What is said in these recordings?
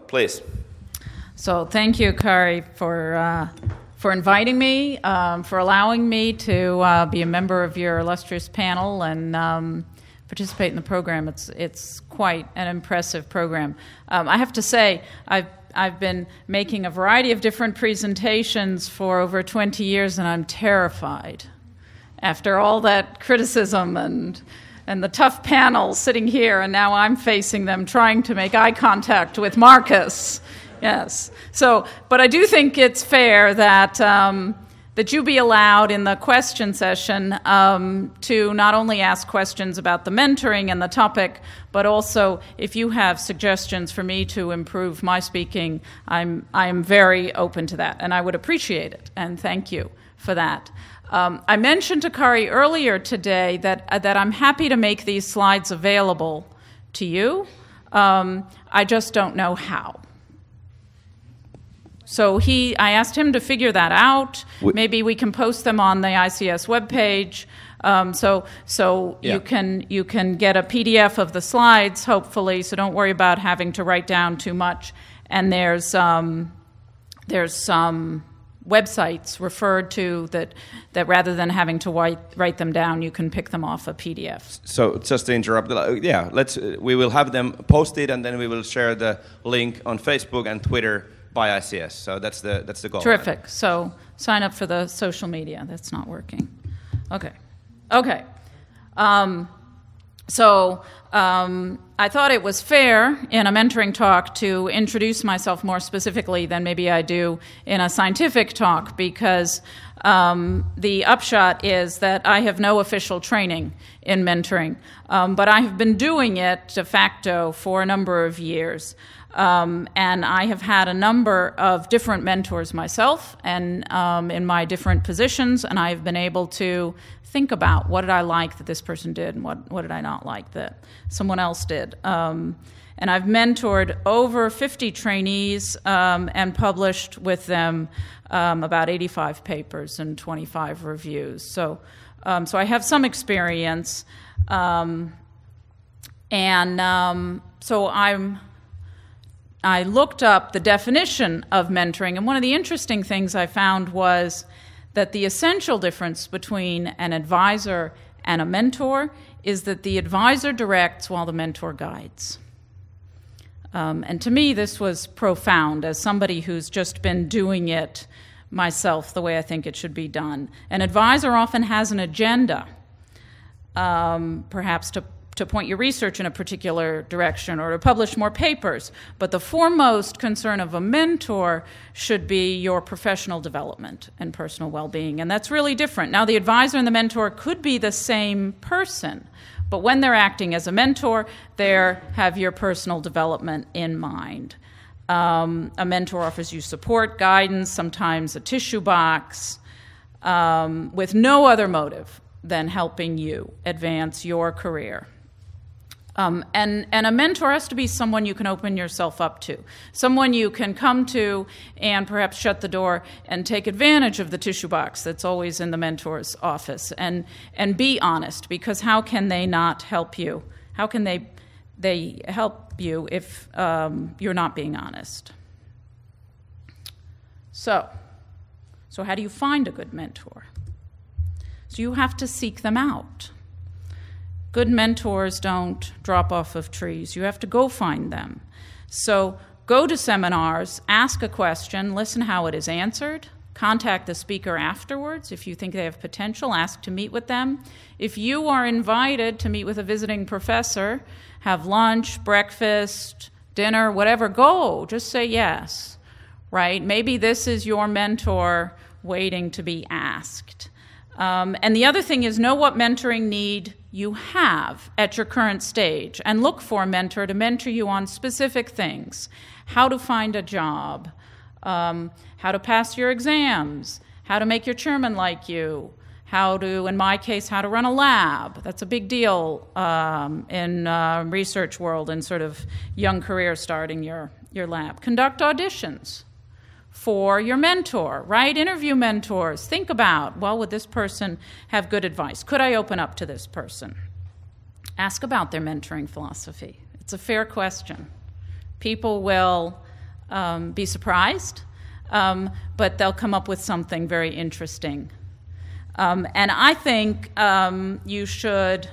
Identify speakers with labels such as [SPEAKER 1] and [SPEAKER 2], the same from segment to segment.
[SPEAKER 1] Please.
[SPEAKER 2] So thank you, Kari, for inviting me, for allowing me to be a member of your illustrious panel and participate in the program. It's quite an impressive program. I have to say, I've been making a variety of different presentations for over 20 years, and I'm terrified. After all that criticism and the tough panel sitting here, and now I'm facing them trying to make eye contact with Marcus. Yes. So, but I do think it's fair that that you be allowed in the question session to not only ask questions about the mentoring and the topic, but also if you have suggestions for me to improve my speaking, I'm very open to that, and I would appreciate it. And thank you for that. I mentioned to Kari earlier today that I'm happy to make these slides available to you. I just don't know how. So I asked him to figure that out. Maybe we can post them on the ICS webpage. So yeah. you can get a PDF of the slides, hopefully. So don't worry about having to write down too much. And there's some websites referred to that rather than having to write them down, you can pick them off a PDF.
[SPEAKER 1] So just to interrupt, yeah, we will have them posted, and then we will share the link on Facebook and Twitter by ICS. So that's the goal.
[SPEAKER 2] Terrific. Right? So sign up for the social media. That's not working. Okay. I thought it was fair in a mentoring talk to introduce myself more specifically than maybe I do in a scientific talk, because the upshot is that I have no official training in mentoring, but I have been doing it de facto for a number of years. And I have had a number of different mentors myself and in my different positions, and I've been able to think about what did I like that this person did and what did I not like that someone else did. And I've mentored over 50 trainees and published with them about 85 papers and 25 reviews. So I have some experience. So I looked up the definition of mentoring, and one of the interesting things I found was that the essential difference between an advisor and a mentor is that the advisor directs while the mentor guides. And to me, this was profound as somebody who's just been doing it myself the way I think it should be done. An advisor often has an agenda, perhaps to point your research in a particular direction or to publish more papers. But the foremost concern of a mentor should be your professional development and personal well-being. And that's really different. Now, the advisor and the mentor could be the same person, but when they're acting as a mentor, they have your personal development in mind. A mentor offers you support, guidance, sometimes a tissue box, with no other motive than helping you advance your career. And a mentor has to be someone you can open yourself up to, someone you can come to and perhaps shut the door and take advantage of the tissue box that's always in the mentor's office, and be honest, because how can they not help you? How can they help you if you're not being honest? So how do you find a good mentor? So you have to seek them out. Good mentors don't drop off of trees. You have to go find them. So go to seminars, ask a question, listen how it is answered, contact the speaker afterwards. If you think they have potential, ask to meet with them. If you are invited to meet with a visiting professor, have lunch, breakfast, dinner, whatever, go. Just say yes, right? Maybe this is your mentor waiting to be asked. And the other thing is, know what mentoring need you have at your current stage and look for a mentor to mentor you on specific things. How to find a job, how to pass your exams, how to make your chairman like you, how to, in my case, how to run a lab. That's a big deal in research world and sort of young career starting your lab. Conduct auditions for your mentor, right? Interview mentors. Think about, well, would this person have good advice? Could I open up to this person? Ask about their mentoring philosophy. It's a fair question. People will be surprised, but they'll come up with something very interesting. And I think you should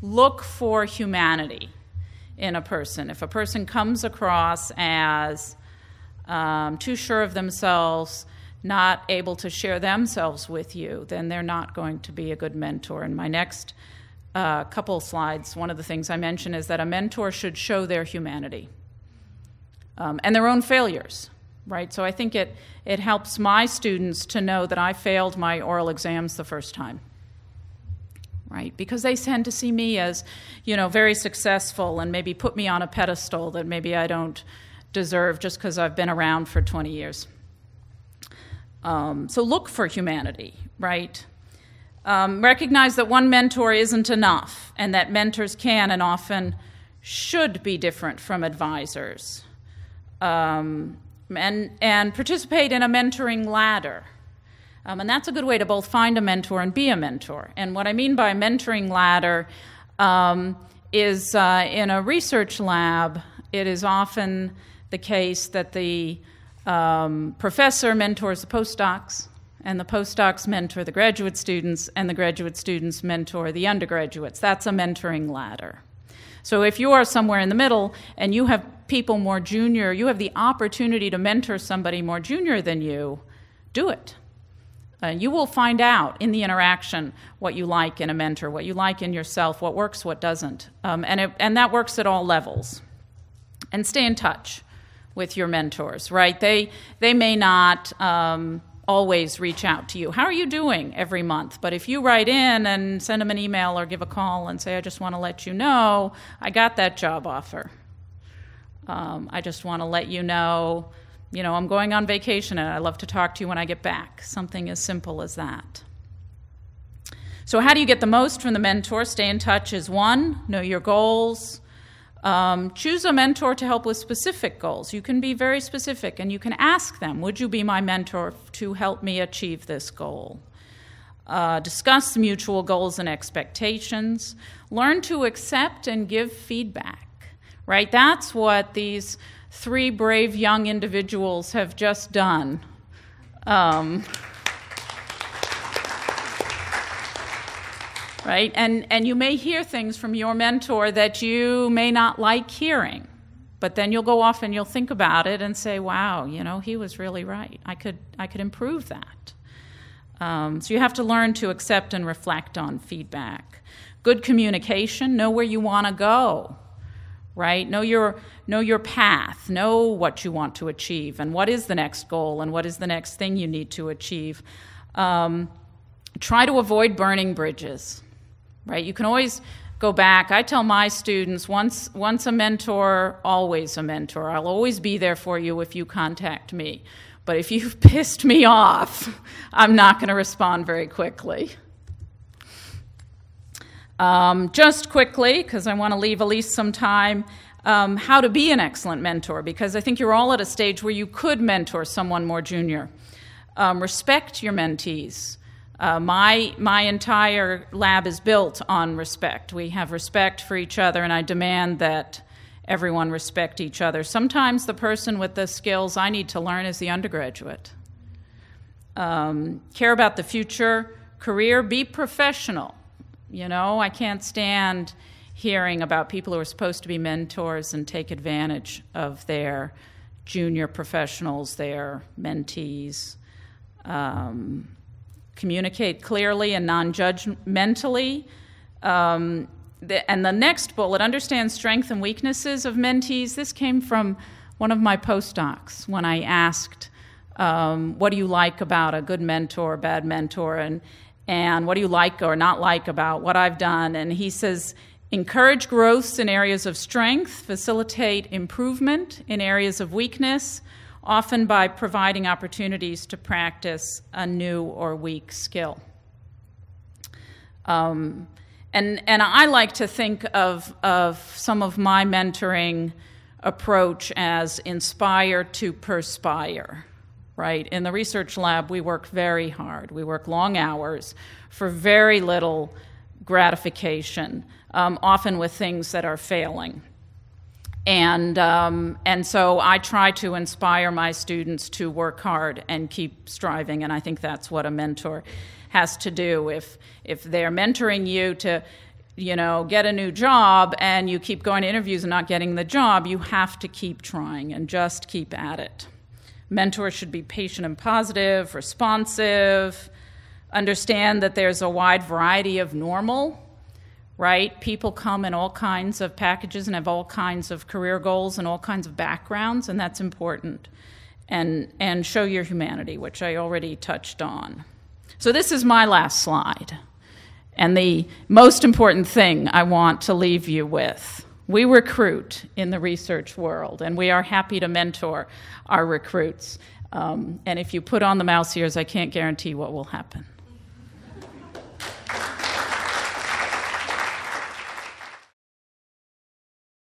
[SPEAKER 2] look for humanity in a person. If a person comes across as too sure of themselves, not able to share themselves with you, then they're not going to be a good mentor. In my next couple slides, one of the things I mention is that a mentor should show their humanity and their own failures, right? So I think it helps my students to know that I failed my oral exams the first time, right? Because they tend to see me as, very successful and maybe put me on a pedestal that maybe I don't deserve just because I've been around for 20 years. So look for humanity, right? Recognize that one mentor isn't enough and that mentors can and often should be different from advisors. And participate in a mentoring ladder. And that's a good way to both find a mentor and be a mentor. And what I mean by mentoring ladder is in a research lab, it is often the case that the professor mentors the postdocs, and the postdocs mentor the graduate students, and the graduate students mentor the undergraduates. That's a mentoring ladder. So if you are somewhere in the middle and you have people more junior, you have the opportunity to mentor somebody more junior than you, do it. You will find out in the interaction what you like in a mentor, what you like in yourself, what works, what doesn't. And that works at all levels. And stay in touch with your mentors, right? They may not always reach out to you. How are you doing every month? But if you write in and send them an email or give a call and say, I just want to let you know I got that job offer. I just want to let you know, I'm going on vacation and I'd love to talk to you when I get back. Something as simple as that. So how do you get the most from the mentor? Stay in touch is one. Know your goals. Choose a mentor to help with specific goals. You can be very specific and you can ask them, would you be my mentor to help me achieve this goal? Discuss mutual goals and expectations. Learn to accept and give feedback, right? That's what these 3 brave young individuals have just done. Right? And you may hear things from your mentor that you may not like hearing, but then you'll go off and you'll think about it and say, wow, he was really right. I could improve that. So you have to learn to accept and reflect on feedback. Good communication, know where you want to go, right? Know your path, know what you want to achieve and what is the next goal and what is the next thing you need to achieve. Try to avoid burning bridges. Right? You can always go back. I tell my students, once a mentor, always a mentor. I'll always be there for you if you contact me. But if you've pissed me off, I'm not going to respond very quickly. Just quickly, because I want to leave at least some time, how to be an excellent mentor, because I think you're all at a stage where you could mentor someone more junior. Respect your mentees. My entire lab is built on respect. We have respect for each other, and I demand that everyone respect each other. Sometimes the person with the skills I need to learn is the undergraduate. Care about the future career. Be professional. I can't stand hearing about people who are supposed to be mentors and take advantage of their junior professionals, their mentees. Communicate clearly and non-judgmentally. And the next bullet, understand strengths and weaknesses of mentees. This came from one of my postdocs when I asked, what do you like about a good mentor, bad mentor, and what do you like or not like about what I've done? And he says, encourage growth in areas of strength, facilitate improvement in areas of weakness, often by providing opportunities to practice a new or weak skill. And I like to think of some of my mentoring approach as inspire to perspire, right? In the research lab, we work very hard. We work long hours for very little gratification, often with things that are failing. And so I try to inspire my students to work hard and keep striving, and I think that's what a mentor has to do. If they're mentoring you to, get a new job and you keep going to interviews and not getting the job, you have to keep trying and just keep at it. Mentors should be patient and positive, responsive, understand that there's a wide variety of normal, right? People come in all kinds of packages and have all kinds of career goals and all kinds of backgrounds, and that's important. And show your humanity, which I already touched on. So this is my last slide. And the most important thing I want to leave you with. We recruit in the research world, and we are happy to mentor our recruits. And if you put on the mouse ears, I can't guarantee what will happen.